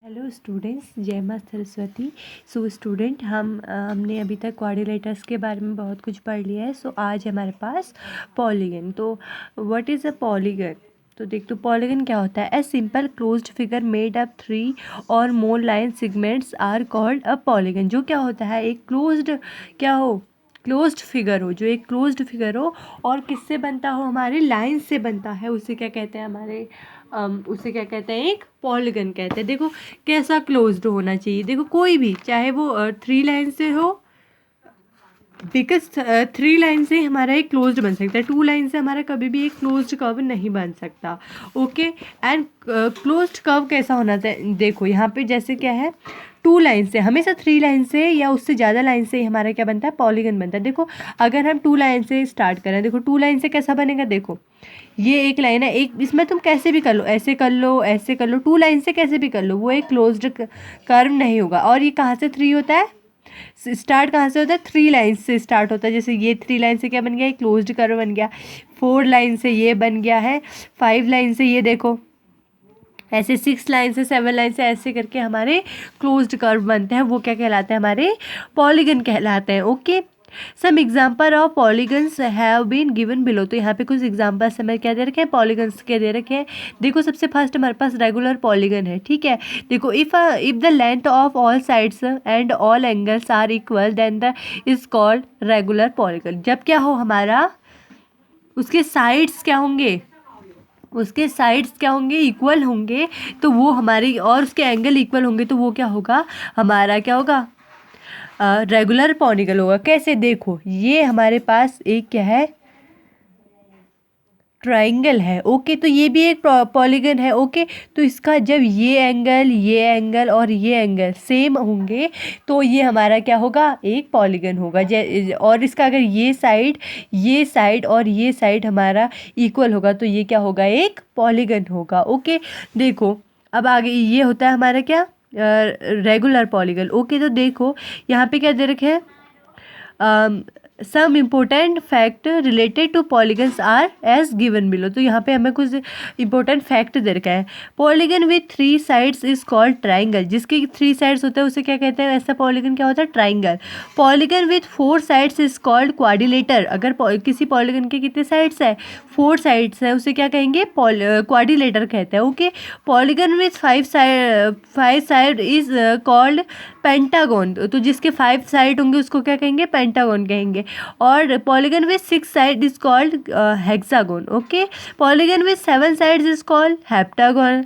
Hello students, जय माँ Saraswati. So student हमने अभी तक क्वाड्रिलेटर्स के बारे में बहुत कुछ पढ़ लिया है। सो आज हमारे पास पॉलीगन। तो व्हाट इज़ अ पॉलीगन? तो देख, तो पॉलीगन क्या होता है? A simple closed figure made up 3 और more line segments are called a polygon. जो क्या होता है? एक क्लोज्ड फिगर हो, जो एक क्लोज्ड फिगर हो और किससे बनता हो? हमारे लाइन से बनता है, उसे क्या कहते हैं? उसे क्या कहते हैं? एक पॉलीगन कहते हैं। देखो कैसा क्लोज्ड होना चाहिए। देखो कोई भी, चाहे वो 3 लाइन से हो, बिकॉज 3 लाइन से हमारा एक क्लोज्ड बन सकता है। 2 लाइन से हमारा कभी भी एक क्लोज्ड कर्व नहीं बन सकता। ओके, एंड क्लोज्ड कर्व कैसा होना चाहिए? देखो यहाँ पे जैसे क्या है, 2 लाइन से, हमेशा 3 लाइन से या उससे ज़्यादा लाइन से हमारा क्या बनता है? पॉलीगन बनता है। देखो अगर हम 2 लाइन से स्टार्ट करें, देखो 2 लाइन से कैसा बनेगा? देखो ये एक लाइन है, एक इसमें तुम कैसे भी कर लो, ऐसे कर लो, ऐसे कर लो, 2 लाइन से कैसे भी कर लो, वो एक क्लोज्ड कर्व नहीं होगा। और ये कहाँ से 3 होता है? स्टार्ट कहाँ से होता है? 3 लाइन से स्टार्ट होता है। जैसे ये 3 लाइन से क्या बन गया? एक क्लोज्ड कर्व बन गया। 4 लाइन से ये बन गया है। 5 लाइन से ये देखो, ऐसे 6 लाइन से, 7 लाइन से, ऐसे करके हमारे क्लोज्ड कर्व बनते हैं। वो क्या कहलाते हैं? हमारे पॉलीगन कहलाते हैं। Okay, some example of polygons have been given below. तो यहाँ पे कुछ एग्जाम्पल्स हमें क्या दे रखे हैं? पॉलीगन्स के दे रखे हैं। देखो सबसे फर्स्ट हमारे पास रेगुलर पॉलीगन है, ठीक है। देखो if the length of all sides and all angles are equal then the is called regular polygon. जब क्या हो हमारा, उसके साइड्स क्या होंगे? इक्वल होंगे, तो वो हमारी, और उसके एंगल इक्वल होंगे, तो वो क्या होगा? हमारा क्या होगा? रेगुलर पॉलीगन होगा। कैसे? देखो ये हमारे पास एक क्या है? ट्राइंगल है। ओके, तो ये भी एक पॉलीगन है। ओके, तो इसका जब ये एंगल और ये एंगल सेम होंगे, तो ये हमारा क्या होगा? एक पॉलीगन होगा। और इसका अगर ये साइड और ये साइड हमारा इक्वल होगा, तो ये क्या होगा? एक पॉलीगन होगा। ओके, देखो अब आगे ये होता है हमारा क्या? Regular polygon. ओके, तो देखो यहाँ पे क्या दे रखे हैं? Some important fact related to polygons are as given below. तो यहाँ पे हमें कुछ इंपॉर्टेंट फैक्ट दे रखा है। Polygon with 3 sides is called triangle. जिसके 3 साइड्स होते हैं उसे क्या कहते हैं? ऐसा पॉलीगन क्या होता है? Triangle. Polygon with 4 sides is called quadrilateral. अगर किसी पॉलीगन के कितने साइड्स है? 4 साइड्स है, उसे क्या कहेंगे? क्वाड्रिलेटर कहते हैं। Okay, polygon with 5 side is called pentagon. तो जिसके 5 साइड होंगे उसको क्या कहेंगे? पेंटागन कहेंगे। और polygon with 6 side is called hexagon. Okay, polygon with 7 sides is called heptagon.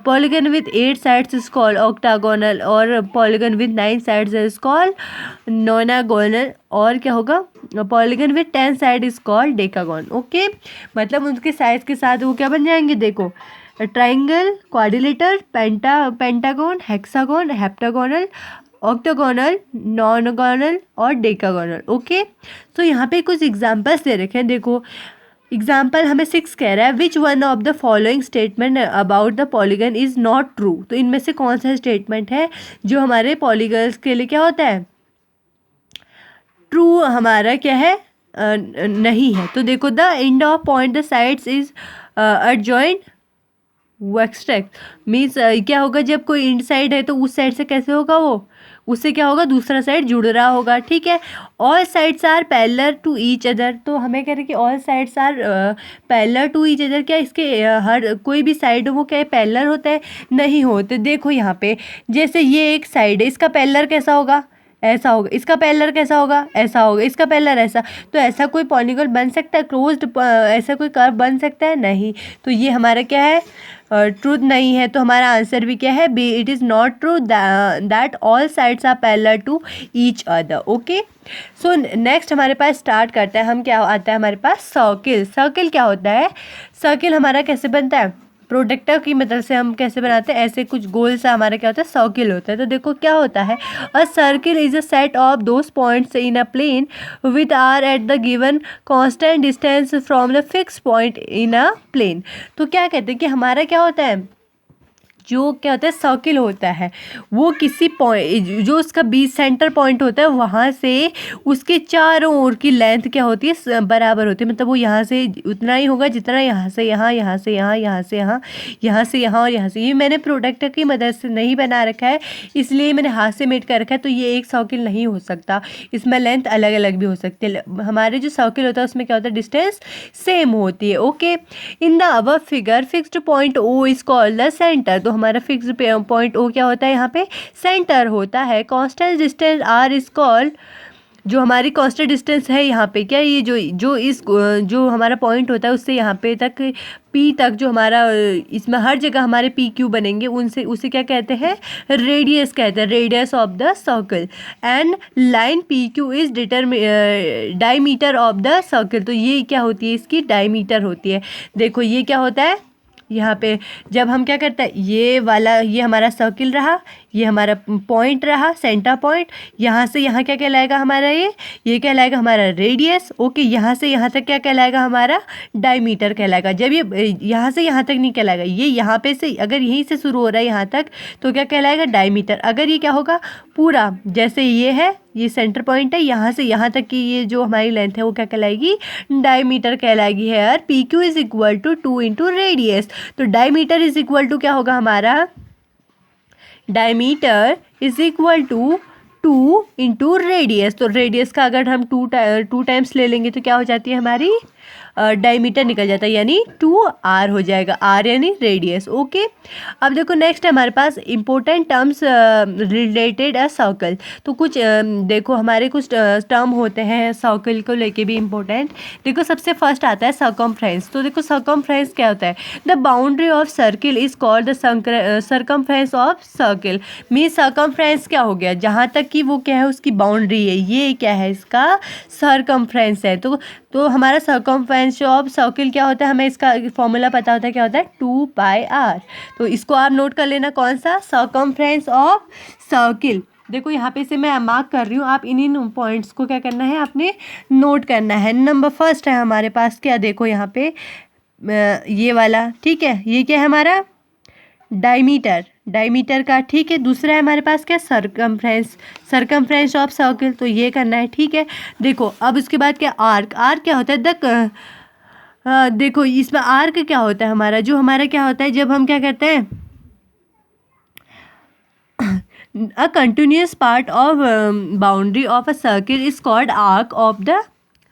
Polygon with 8 sides is called octagonal. और polygon with 9 sides is called nonagonal. और क्या होगा? Polygon with 10 side is called decagon. Okay, मतलब उनके size के साथ वो क्या बन जाएंगे? देखो, triangle, quadrilateral, pentagon, hexagon, heptagonal, octagonal, nonagonal और डेकागोनल। ओके, तो यहाँ पे कुछ एग्जांपल्स दे रखे हैं। देखो एग्जाम्पल हमें 6 कह रहा है, which one of the following statement about the polygon is not true. तो इनमें से कौन सा स्टेटमेंट है जो हमारे पॉलीगन्स के लिए क्या होता है? ट्रू हमारा क्या है? नहीं है। तो देखो, the end of point the sides is adjoint वर्कस्ट्रैक्ट मीन्स क्या होगा? जब कोई इंड साइड है तो उस साइड से कैसे होगा? वो उससे क्या होगा? दूसरा साइड जुड़ रहा होगा, ठीक है। All sides are parallel to each other. तो हमें कह रहे हैं कि all sides are parallel to each other. क्या इसके हर कोई भी साइड हो वो क्या पैरेलल होता है? नहीं होते। देखो यहाँ पे जैसे ये एक साइड है, इसका पैरेलल कैसा होगा? ऐसा होगा। इसका पैरेलल कैसा होगा? ऐसा होगा। इसका पैरेलल ऐसा। तो ऐसा कोई पॉलीगन बन सकता है? क्लोज्ड ऐसा कोई कर्व बन सकता है? नहीं। तो ये हमारा क्या है? ट्रूथ नहीं है। तो हमारा आंसर भी क्या है? B, it is not true that all sides are parallel to each other. Okay, so next हमारे पास स्टार्ट करते हैं हम। क्या आता है हमारे पास? सर्किल। सर्किल क्या होता है? सर्किल हमारा कैसे बनता है? प्रोडक्टर की मदद से हम कैसे बनाते हैं? ऐसे कुछ गोल सा हमारा क्या होता है? सर्किल होता है। तो देखो क्या होता है? A circle is a set of those points in a plane with are at the given constant distance from the fix point in a plane. तो क्या कहते हैं कि हमारा क्या होता है? जो क्या होता है सर्किल होता है वो किसी पॉइंट जो उसका बीच सेंटर पॉइंट होता है वहाँ से उसके चारों ओर की लेंथ क्या होती है बराबर होती है। मतलब वो यहाँ से उतना ही होगा जितना यहाँ से यहाँ, यहाँ से यहाँ, यहाँ से यहाँ, यहाँ से यहाँ और यहाँ से। ये मैंने प्रोडक्ट की मदद से नहीं बना रखा है इसलिए मैंने हाथ से मेट कर रखा है, तो ये एक सर्किल नहीं हो सकता, इसमें लेंथ अलग अलग भी हो सकती है। हमारे जो सर्किल होता है उसमें क्या होता है डिस्टेंस सेम होती है। Okay, in the above figure fixed point O is called the centre. तो हमारा फिक्स्ड पॉइंट ओ क्या होता है यहाँ पे सेंटर होता है। Constant distance R is called, जो हमारी कांस्टेंट डिस्टेंस है यहाँ पे क्या ये जो हमारा पॉइंट होता है उससे यहाँ पे तक पी तक जो हमारा इसमें हर जगह हमारे पी क्यू बनेंगे उनसे उसे क्या कहते हैं रेडियस कहते हैं, radius of the circle. And line P Q is diameter of the circle. तो ये क्या होती है इसकी डायमीटर होती है। देखो ये क्या होता है यहाँ पे जब हम क्या करते हैं ये वाला ये हमारा सर्किल रहा, ये हमारा पॉइंट रहा सेंटर पॉइंट, यहाँ से यहाँ क्या कहलाएगा हमारा ये कहलाएगा हमारा रेडियस। ओके, यहाँ से यहाँ तक क्या कहलाएगा हमारा डायमीटर कहलाएगा। जब ये यहाँ से यहाँ तक नहीं कहलाएगा, ये यहाँ पे से अगर यहीं से शुरू हो रहा है यहाँ तक तो क्या कहलाएगा डायमीटर। अगर ये क्या होगा पूरा जैसे ये है ये सेंटर पॉइंट है यहाँ से यहाँ तक की ये जो हमारी लेंथ है वो क्या कहलाएगी डायमीटर कहलाएगी। है यार P Q is equal to 2 into radius. तो डायमीटर इज इक्वल टू क्या होगा हमारा diameter is equal to 2 into radius. तो रेडियस का अगर हम टू टाइम्स ले लेंगे तो क्या हो जाती है हमारी डायमीटर निकल जाता है यानी 2r हो जाएगा, r यानी रेडियस। ओके, अब देखो नेक्स्ट है हमारे पास important terms related a circle. तो कुछ देखो हमारे कुछ टर्म होते हैं सर्कल को लेके भी इम्पोर्टेंट। देखो सबसे फर्स्ट आता है सर्कमफ्रेंस। तो देखो सर्कमफ्रेंस क्या होता है the boundary of circle is called the circumference of circle. Mean circumference क्या हो गया जहाँ तक कि वो क्या है उसकी बाउंड्री है, ये क्या है इसका सर्कमफ्रेंस है। तो हमारा सर्कमफ्रेंस ऑफ सर्किल क्या होता है हमें इसका फॉर्मूला पता होता है क्या होता है 2πr। तो इसको आप नोट कर लेना कौन सा सर्कमफ्रेंस ऑफ सर्किल। देखो यहाँ पे से मैं मार्क कर रही हूँ, आप इन्हीं पॉइंट्स को क्या करना है आपने नोट करना है। नंबर फर्स्ट है हमारे पास क्या देखो यहाँ पे ये वाला, ठीक है ये क्या है हमारा डायमीटर का, ठीक है। दूसरा है हमारे पास क्या सर्कमफ्रेंस ऑफ सर्किल, तो ये करना है, ठीक है। देखो अब उसके बाद क्या आर्क क्या होता है देखो इसमें आर्क क्या होता है हमारा क्या होता है जब हम क्या करते हैं a continuous part of boundary of a circle is called arc of the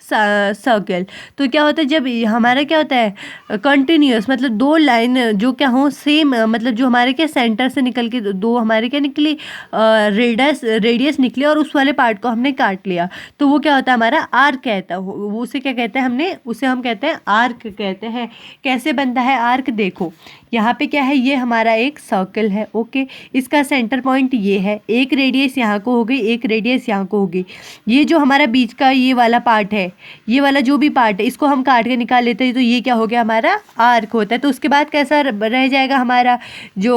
circle. तो क्या होता है जब हमारा क्या होता है कंटिन्यूस मतलब दो लाइन जो क्या हो सेम मतलब जो हमारे क्या सेंटर से निकल के दो हमारे क्या निकली रेडियस निकली और उस वाले पार्ट को हमने काट लिया तो वो क्या होता है हमारा आर्क कहता है। वो उसे क्या कहते हैं उसे हम कहते हैं आर्क कहते हैं। कैसे बनता है आर्क देखो यहाँ पे क्या है ये हमारा एक सर्कल है। ओके, इसका सेंटर पॉइंट ये है, एक रेडियस यहाँ को हो गई एक रेडियस यहाँ को हो गई। ये जो हमारा बीच का ये वाला पार्ट है ये वाला जो भी पार्ट है इसको हम काट के निकाल लेते हैं तो ये क्या हो गया हमारा आर्क होता है। तो उसके बाद कैसा रह जाएगा हमारा जो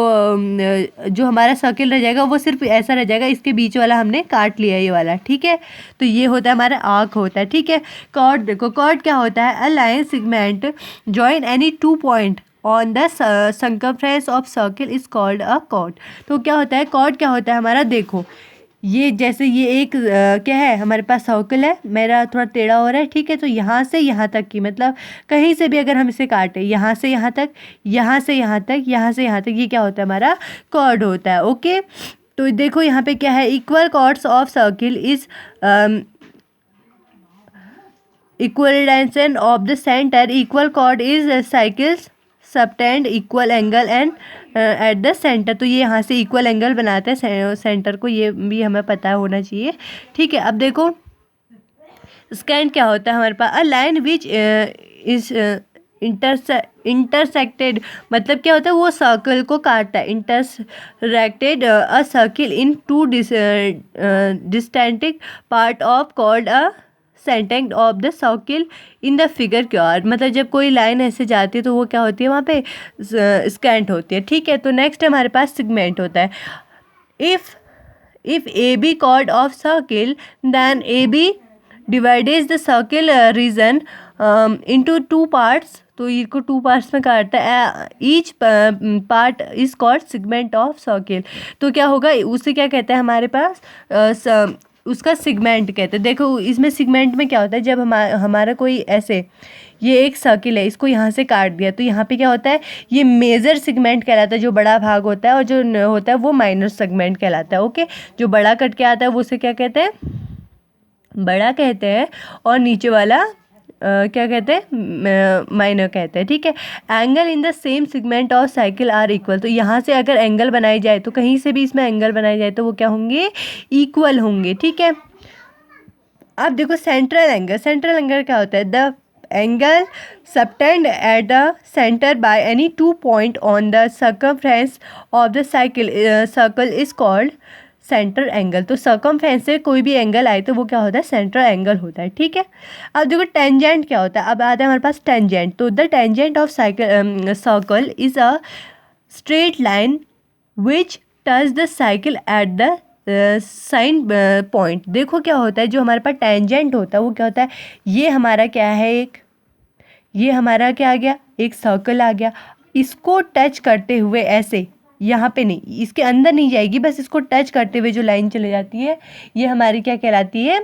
हमारा सर्किल रह जाएगा वो सिर्फ ऐसा रह जाएगा, इसके बीच वाला हमने काट लिया ये वाला, ठीक है। तो ये होता है हमारा आर्क होता है, ठीक है। कॉर्ड देखो कॉर्ड क्या होता है a line segment join any 2 point on the circumference of circle is called a cord. तो क्या होता है कॉर्ड क्या होता है हमारा देखो ये जैसे ये एक क्या है हमारे पास सर्कल है, मेरा थोड़ा टेढ़ा हो रहा है, ठीक है। तो यहाँ से यहाँ तक की मतलब कहीं से भी अगर हम इसे काटें यहाँ से यहाँ तक यहाँ से यहाँ तक यहाँ से यहाँ तक ये क्या होता है हमारा कॉर्ड होता है। ओके, तो देखो यहाँ पे क्या है equal chords of circle is equal dimension of the centre equal chord is circles subtend equal angle and at the centre. तो ये यहाँ से इक्वल एंगल बनाते हैं सेंटर को, ये भी हमें पता होना चाहिए, ठीक है। अब देखो स्कैंट क्या होता है हमारे पास a line which is intersected मतलब क्या होता है वो सर्कल को काटता है। Intersected a circle in 2 distant part of called a सेंटेंट of the circle in the figure क्योर। मतलब जब कोई लाइन ऐसे जाती है तो वो क्या होती है वहाँ पे स्कैंट होती है, ठीक है। तो नेक्स्ट हमारे पास सेगमेंट होता है। If a b chord of circle then a b divides the circle region into 2 parts, तो इसको 2 पार्ट्स में काटता है। Each part is called segment of circle. तो क्या होगा, उसे क्या कहते हैं हमारे पास, उसका सेगमेंट कहते हैं। देखो इसमें सेगमेंट में क्या होता है, जब हमारा कोई ऐसे, ये एक सर्किल है, इसको यहाँ से काट दिया, तो यहाँ पे क्या होता है, ये मेजर सेगमेंट कहलाता है, जो बड़ा भाग होता है, और जो होता है वो माइनर सेगमेंट कहलाता है। ओके, जो बड़ा कट के आता है वो उसे क्या कहते हैं, बड़ा कहते हैं, और नीचे वाला क्या कहते हैं, माइनर कहते हैं। ठीक है, angle in the same segment of circle are equal. तो यहाँ से अगर एंगल बनाई जाए, तो कहीं से भी इसमें एंगल बनाई जाए तो वो क्या होंगे, इक्वल होंगे। ठीक है, अब देखो सेंट्रल एंगल, सेंट्रल एंगल क्या होता है, the angle subtend eight the centre by any 2 point on the circumference of the circle is called centre angle. तो सर्कमफ्रेंस से कोई भी एंगल आए तो वो क्या होता है, सेंट्रल एंगल होता है। ठीक है, अब देखो टेंजेंट क्या होता है, अब आता है हमारे पास टेंजेंट। तो the tangent of circle is a straight line which touch the circle at the sign point. देखो क्या होता है, जो हमारे पास टेंजेंट होता है वो क्या होता है, ये हमारा क्या है, ये हमारा क्या आ गया, एक सर्कल आ गया, इसको टच करते हुए ऐसे, यहाँ पे नहीं, इसके अंदर नहीं जाएगी, बस इसको टच करते हुए जो लाइन चले जाती है, ये हमारी क्या कहलाती है,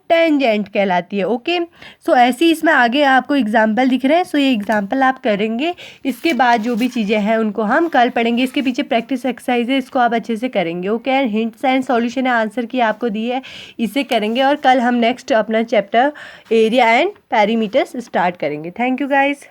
टेंजेंट कहलाती है। ओके, सो ऐसे ही इसमें आगे आपको एग्जाम्पल दिख रहे हैं। सो ये एग्जाम्पल आप करेंगे, इसके बाद जो भी चीज़ें हैं उनको हम कल पढ़ेंगे। इसके पीछे प्रैक्टिस एक्सरसाइज है, इसको आप अच्छे से करेंगे। Okay, and hints and solution है, आंसर की आपको दी है, इसे करेंगे, और कल हम नेक्स्ट अपना chapter area and perimeters start करेंगे। Thank you guys.